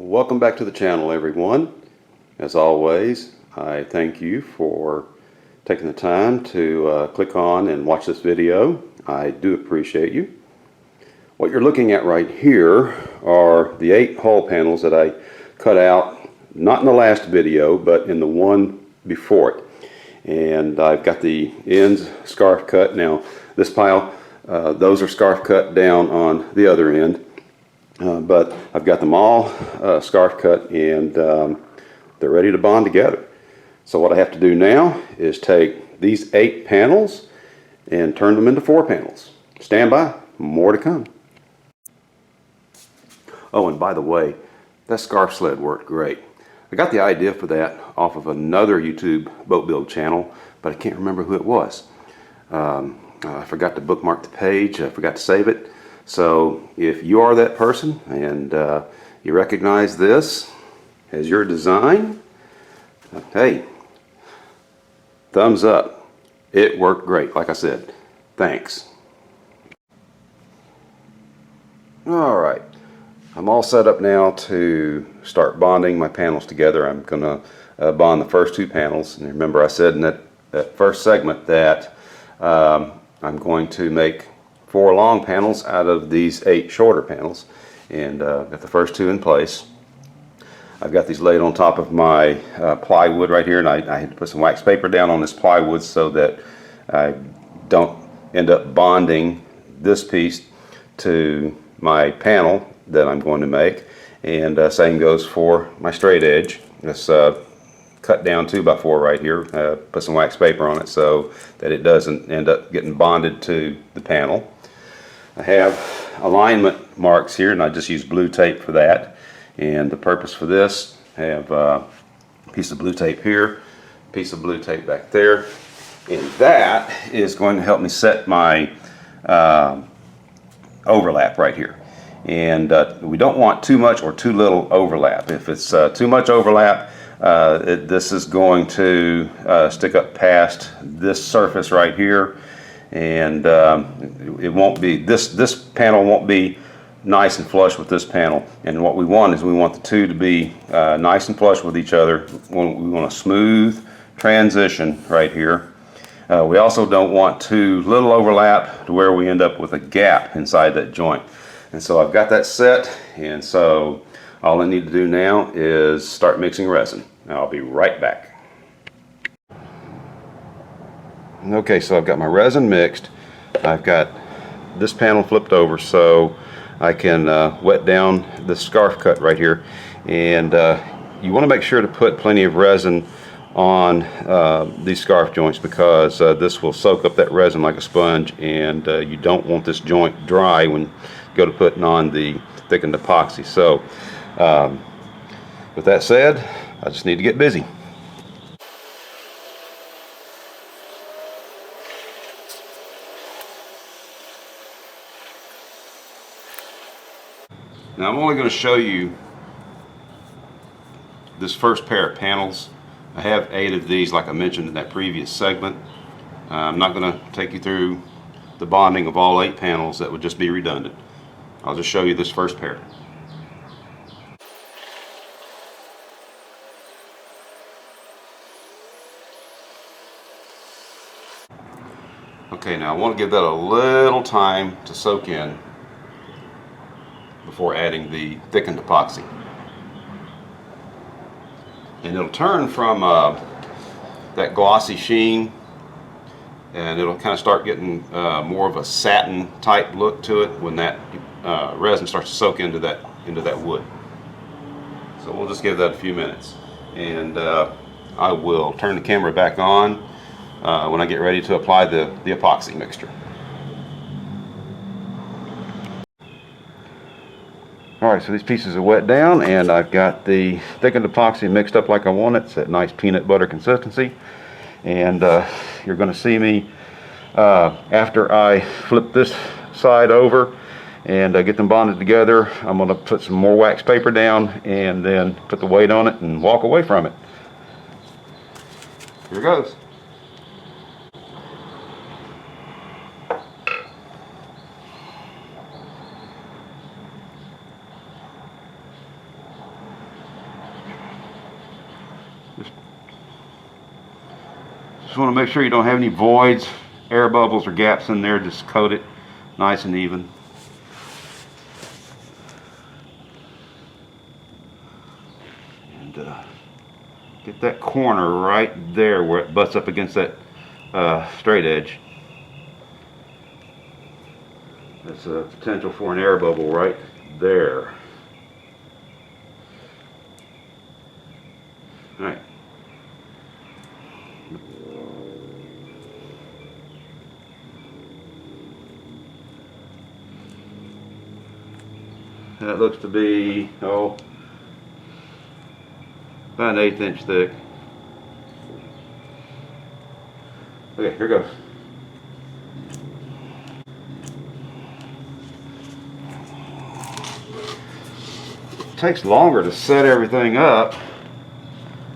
Welcome back to the channel, everyone. As always, I thank you for taking the time to click on and watch this video. I do appreciate you. What you're looking at right here are the 8 hull panels that I cut out, not in the last video, but in the one before it. And I've got the ends scarf cut. Now, this pile, those are scarf cut down on the other end. But I've got them all scarf cut, and they're ready to bond together. So what I have to do now is take these 8 panels and turn them into 4 panels. Stand by, more to come. Oh, and by the way, that scarf sled worked great. I got the idea for that off of another YouTube boat build channel, but I can't remember who it was. I forgot to bookmark the page, I forgot to save it. So if you are that person and you recognize this as your design, hey, thumbs up. It worked great, like I said. Thanks. All right, I'm all set up now to start bonding my panels together. I'm going to bond the first 2 panels. And remember, I said in that first segment that I'm going to make 4 long panels out of these 8 shorter panels, and got the first 2 in place. I've got these laid on top of my plywood right here, and I had to put some wax paper down on this plywood so that I don't end up bonding this piece to my panel that I'm going to make. And same goes for my straight edge. This cut down 2x4 right here, put some wax paper on it so that it doesn't end up getting bonded to the panel. I have alignment marks here, and I just use blue tape for that. And the purpose for this, I have a piece of blue tape here, a piece of blue tape back there, and that is going to help me set my overlap right here. And we don't want too much or too little overlap. If it's too much overlap, this is going to stick up past this surface right here, and it won't be, this panel won't be nice and flush with this panel. And what we want is we want the 2 to be nice and flush with each other. We want a smooth transition right here. We also don't want too little overlap to where we end up with a gap inside that joint. And so I've got that set, and so all I need to do now is start mixing resin. Now I'll be right back. Okay, so I've got my resin mixed. I've got this panel flipped over so I can wet down the scarf cut right here. And you want to make sure to put plenty of resin on these scarf joints, because this will soak up that resin like a sponge, and you don't want this joint dry when you go to putting on the thickened epoxy. So with that said, I just need to get busy. Now I'm only going to show you this first pair of panels. I have 8 of these, like I mentioned in that previous segment. I'm not going to take you through the bonding of all 8 panels. That would just be redundant. I'll just show you this first pair. Okay, now I want to give that a little time to soak in before adding the thickened epoxy. And it'll turn from that glossy sheen, and it'll kind of start getting more of a satin type look to it when that resin starts to soak into that wood. So we'll just give that a few minutes, and I will turn the camera back on when I get ready to apply the epoxy mixture. Alright, so these pieces are wet down, and I've got the thickened epoxy mixed up like I want it. It's that nice peanut butter consistency. And you're going to see me, after I flip this side over and get them bonded together, I'm going to put some more wax paper down and then put the weight on it and walk away from it. Here goes. just want to make sure you don't have any voids, air bubbles, or gaps in there. Just coat it nice and even. And get that corner right there where it butts up against that straight edge. That's a potential for an air bubble right there. All right. That looks to be, about an 1/8 inch thick. Okay, here goes. It takes longer to set everything up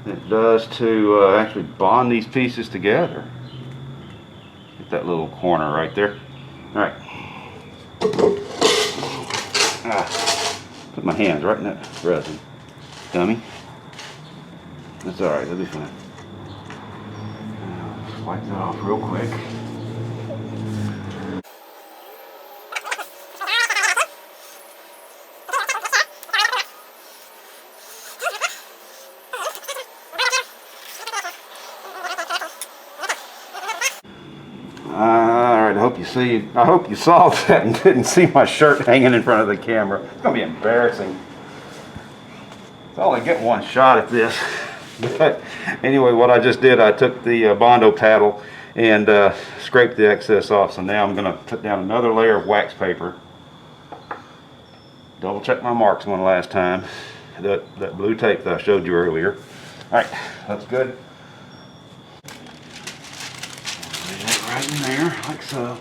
than it does to actually bond these pieces together. Get that little corner right there. All right. Put my hands right in that resin. Dummy. That's alright, that'll be fine. Wipe that off real quick. Alright, I hope you saw that and didn't see my shirt hanging in front of the camera. It's gonna be embarrassing. I only get one shot at this. But anyway, what I just did, I took the Bondo paddle and scraped the excess off. So now I'm going to put down another layer of wax paper. Double check my marks one last time. That blue tape that I showed you earlier. Alright, that's good. Lay that right in there, like so.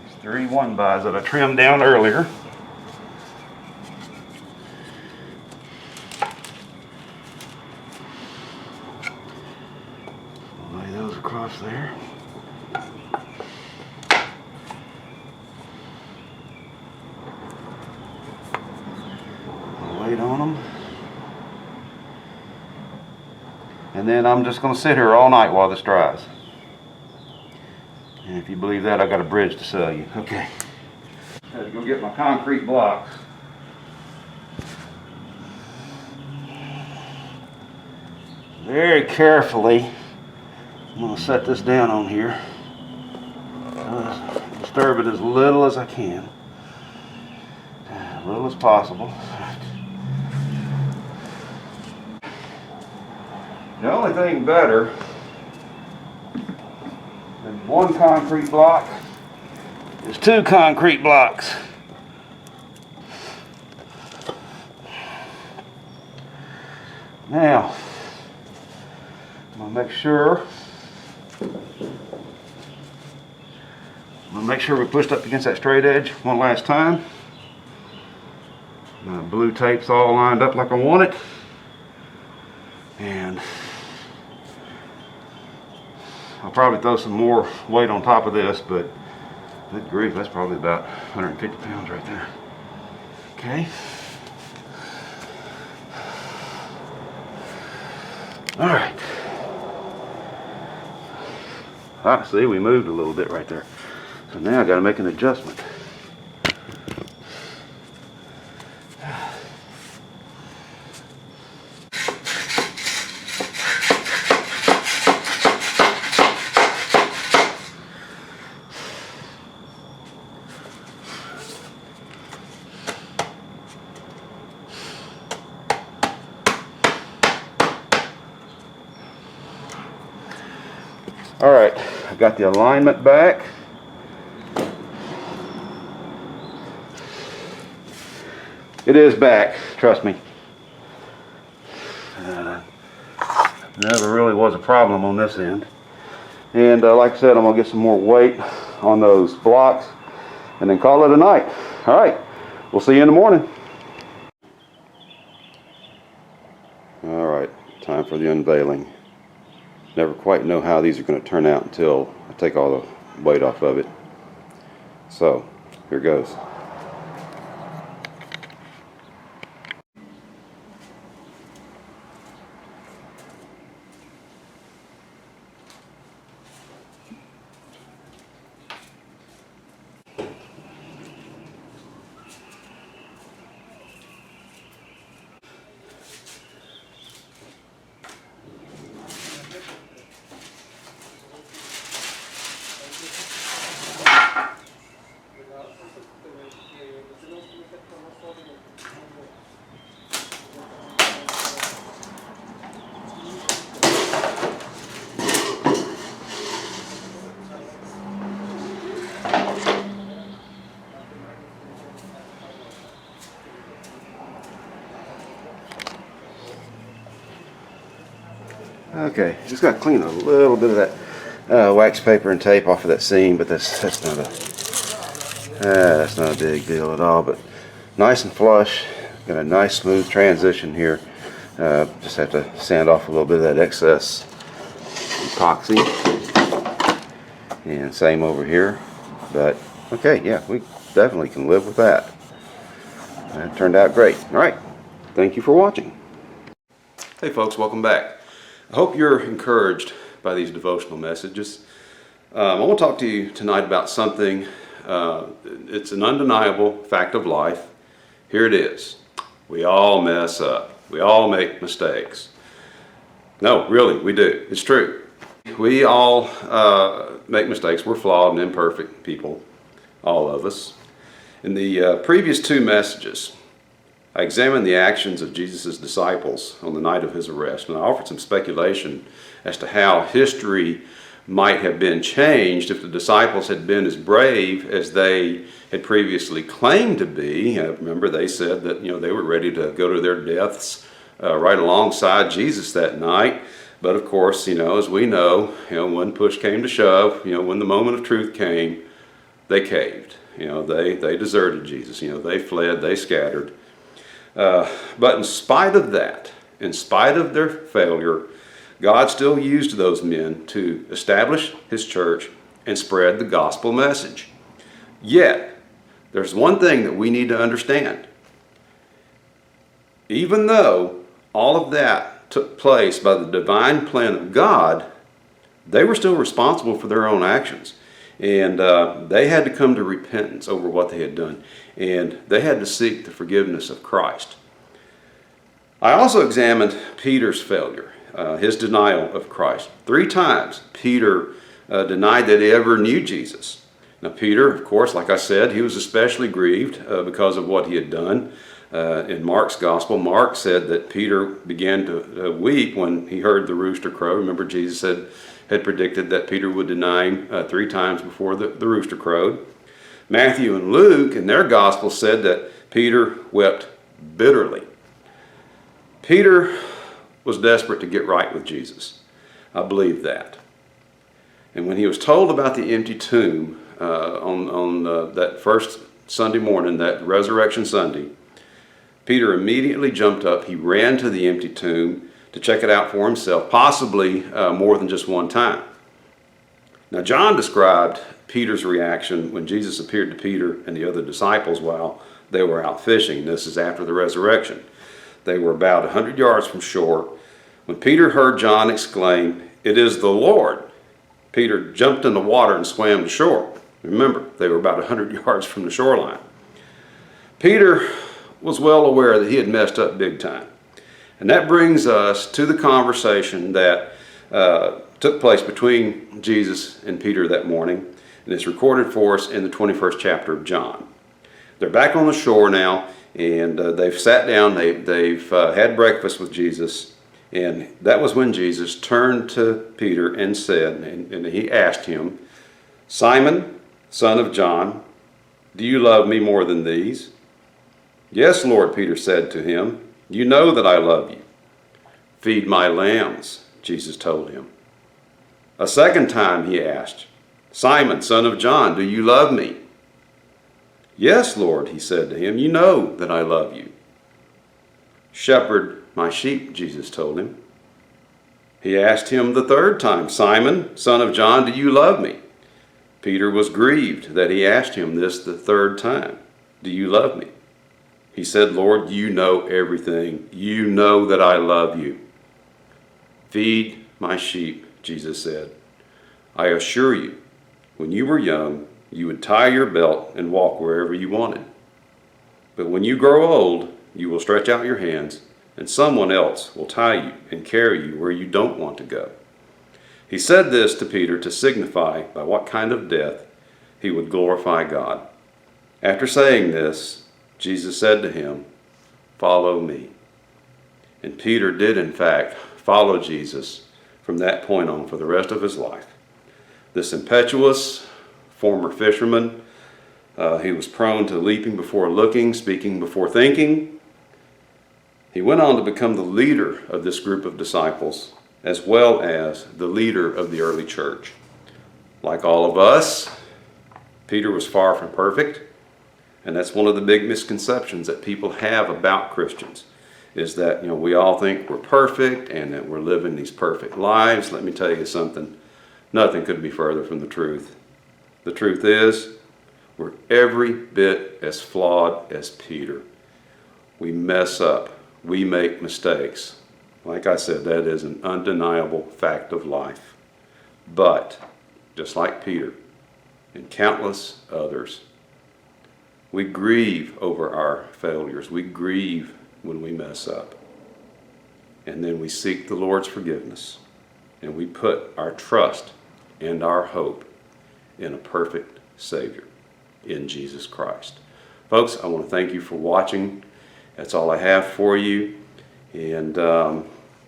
These 3 1-bys that I trimmed down earlier. Lay those across there. Weight on them. And then I'm just going to sit here all night while this dries. And if you believe that, I got a bridge to sell you. Okay. Had to go get my concrete blocks. Very carefully, I'm going to set this down on here. Disturb it as little as I can. As little as possible. The only thing better than 1 concrete block is 2 concrete blocks. Now, I'm going to make sure we pushed up against that straight edge one last time. My blue tape's all lined up like I want it. And I'll probably throw some more weight on top of this, but good grief, that's probably about 150 pounds right there. Okay. All right. Ah, see, we moved a little bit right there. So now I got to make an adjustment. All right, I got the alignment back. It is back, trust me. Never really was a problem on this end. And like I said, I'm gonna get some more weight on those blocks and then call it a night. All right, we'll see you in the morning. All right, time for the unveiling. Never quite know how these are going to turn out until I take all the weight off of it. So, here goes. Okay, just got to clean a little bit of that wax paper and tape off of that seam, but that's not a big deal at all. But nice and flush. Got a nice smooth transition here. Just have to sand off a little bit of that excess epoxy. And same over here. But okay, yeah, we definitely can live with that. That turned out great. All right, thank you for watching. Hey folks, welcome back. I hope you're encouraged by these devotional messages. I want to talk to you tonight about something. It's an undeniable fact of life. Here it is. We all mess up. We all make mistakes. No, really, we do. It's true. We all make mistakes. We're flawed and imperfect people, all of us. In the previous two messages, I examined the actions of Jesus' disciples on the night of his arrest, and I offered some speculation as to how history might have been changed if the disciples had been as brave as they had previously claimed to be. Remember, they said that they were ready to go to their deaths right alongside Jesus that night. But of course, as we know, when push came to shove, when the moment of truth came, they caved. They deserted Jesus. They fled, they scattered. But in spite of that, in spite of their failure, God still used those men to establish his church and spread the gospel message. Yet, there's one thing that we need to understand. Even though all of that took place by the divine plan of God, they were still responsible for their own actions. And they had to come to repentance over what they had done. And they had to seek the forgiveness of Christ. I also examined Peter's failure, his denial of Christ. 3 times Peter denied that he ever knew Jesus. Now Peter, of course, like I said, he was especially grieved because of what he had done. In Mark's gospel, Mark said that Peter began to weep when he heard the rooster crow. Remember, Jesus had predicted that Peter would deny him 3 times before the rooster crowed. Matthew and Luke in their gospel said that Peter wept bitterly. Peter was desperate to get right with Jesus. I believe that. And when he was told about the empty tomb on that first Sunday morning, that Resurrection Sunday, Peter immediately jumped up. He ran to the empty tomb to check it out for himself, possibly more than just one time. Now, John described Peter's reaction when Jesus appeared to Peter and the other disciples while they were out fishing. This is after the resurrection. They were about 100 yards from shore. When Peter heard John exclaim, "It is the Lord," Peter jumped in the water and swam to shore. Remember, they were about 100 yards from the shoreline. Peter was well aware that he had messed up big time. And that brings us to the conversation that took place between Jesus and Peter that morning. And it's recorded for us in the 21st chapter of John. They're back on the shore now, and they've sat down, they've had breakfast with Jesus. And that was when Jesus turned to Peter and said, and he asked him, "Simon, son of John, do you love me more than these?" "Yes, Lord," Peter said to him, "you know that I love you." "Feed my lambs," Jesus told him. A second time he asked, "Simon, son of John, do you love me?" "Yes, Lord," he said to him, "you know that I love you." "Shepherd my sheep," Jesus told him. He asked him the third time, "Simon, son of John, do you love me?" Peter was grieved that he asked him this the third time. "Do you love me?" He said, "Lord, you know everything. You know that I love you." "Feed my sheep," Jesus said. "I assure you, when you were young, you would tie your belt and walk wherever you wanted. But when you grow old, you will stretch out your hands, and someone else will tie you and carry you where you don't want to go." He said this to Peter to signify by what kind of death he would glorify God. After saying this, Jesus said to him, "Follow me." And Peter did, in fact, follow Jesus from that point on for the rest of his life. This impetuous former fisherman, he was prone to leaping before looking, speaking before thinking. He went on to become the leader of this group of disciples as well as the leader of the early church. Like all of us, Peter was far from perfect, and that's one of the big misconceptions that people have about Christians, is that we all think we're perfect and that we're living these perfect lives. Let me tell you something, nothing could be further from the truth. The truth is, we're every bit as flawed as Peter. We mess up, we make mistakes. Like I said, that is an undeniable fact of life. But, just like Peter and countless others, we grieve over our failures. We grieve when we mess up. And then we seek the Lord's forgiveness. And we put our trust and our hope in a perfect Savior, in Jesus Christ. Folks, I want to thank you for watching. That's all I have for you. And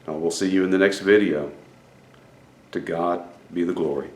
we'll see you in the next video. To God be the glory.